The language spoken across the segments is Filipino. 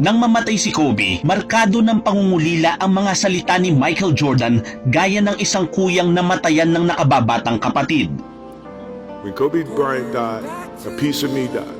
Nang mamatay si Kobe, markado ng pangungulila ang mga salita ni Michael Jordan gaya ng isang kuyang namatayan ng nakababatang kapatid. When Kobe Bryant died, a piece of me died.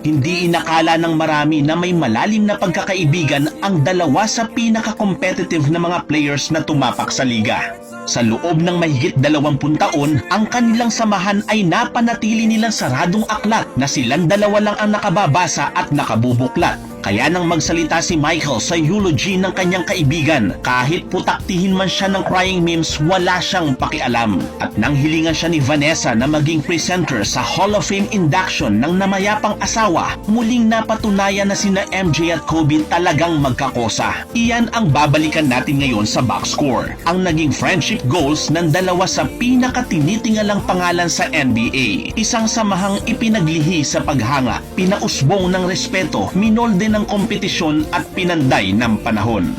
Hindi inakala ng marami na may malalim na pagkakaibigan ang dalawa sa pinaka-competitive na mga players na tumapak sa liga. Sa loob ng mahigit 20 taon, ang kanilang samahan ay napanatili nilang saradong aklat na silang dalawa lang ang nakababasa at nakabubuklat. Kaya nang magsalita si Michael sa eulogy ng kanyang kaibigan, kahit putaktihin man siya ng crying memes, wala siyang pakialam. At nang hilingan siya ni Vanessa na maging presenter sa Hall of Fame induction ng namayapang asawa, muling napatunayan na sina MJ at Kobe talagang magkakosa. Iyan ang babalikan natin ngayon sa box score. Ang naging friendship goals ng dalawa sa pinakatinitingalang pangalan sa NBA. Isang samahang ipinaglihi sa paghanga, pinausbong ng respeto, minolde ng kompetisyon at pinanday ng panahon.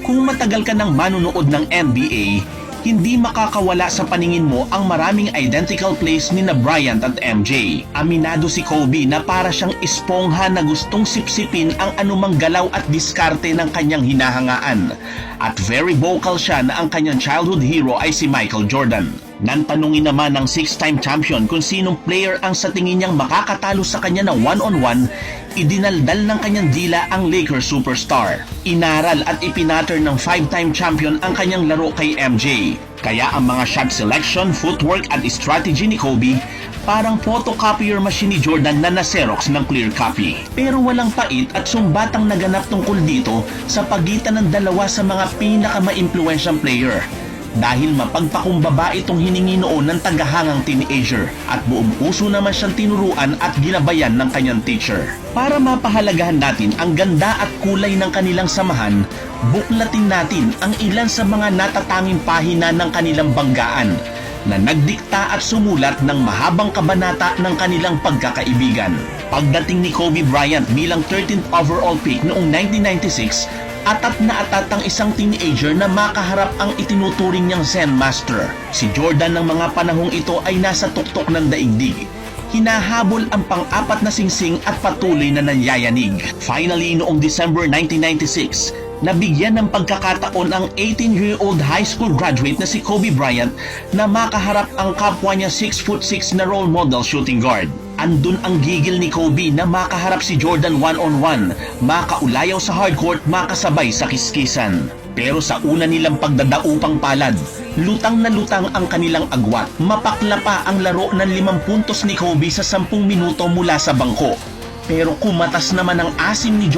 Kung matagal ka ng manunood ng NBA, hindi makakawala sa paningin mo ang maraming identical plays ni na Bryant at MJ. Aminado si Kobe na para siyang espongha na gustong sipsipin ang anumang galaw at diskarte ng kanyang hinahangaan. At very vocal siya na ang kanyang childhood hero ay si Michael Jordan. Nang tanungin naman ng 6-time champion kung sinong player ang sa tingin niyang makakatalo sa kanya na one-on-one, idinaldal ng kanyang dila ang Lakers superstar. Inaral at ipinatter ng 5-time champion ang kanyang laro kay MJ. Kaya ang mga shot selection, footwork at strategy ni Kobe parang photocopier machine ni Jordan na na-xerox ng clear copy. Pero walang pait at sumbatang naganap tungkol dito sa pagitan ng dalawa sa mga pinaka-ma-influential player. Dahil mapagpakumbaba itong hiningi noon ng tagahangang teenager at buong puso naman siyang tinuruan at ginabayan ng kanyang teacher. Para mapahalagahan natin ang ganda at kulay ng kanilang samahan, buklatin natin ang ilan sa mga natatanging pahina ng kanilang banggaan na nagdikta at sumulat ng mahabang kabanata ng kanilang pagkakaibigan. Pagdating ni Kobe Bryant bilang 13th overall pick noong 1996, atat na atat ang isang teenager na makaharap ang itinuturing niyang Zen Master. Si Jordan ng mga panahong ito ay nasa tuktok ng daigdig. Hinahabol ang pang-apat na singsing at patuloy na nanyayanig. Finally, noong December 1996, nabigyan ng pagkakataon ang 18-year-old high school graduate na si Kobe Bryant na makaharap ang kapwa niya 6'6" na role model shooting guard. Andun ang gigil ni Kobe na makaharap si Jordan one-on-one, makaulayaw sa hardcourt, makasabay sa kiskisan. Pero sa una nilang pagdadaupang palad, lutang na lutang ang kanilang agwat. Mapakla pa ang laro ng 5 puntos ni Kobe sa 10 minuto mula sa bangko. Pero kumatas naman ang asim ni Jordan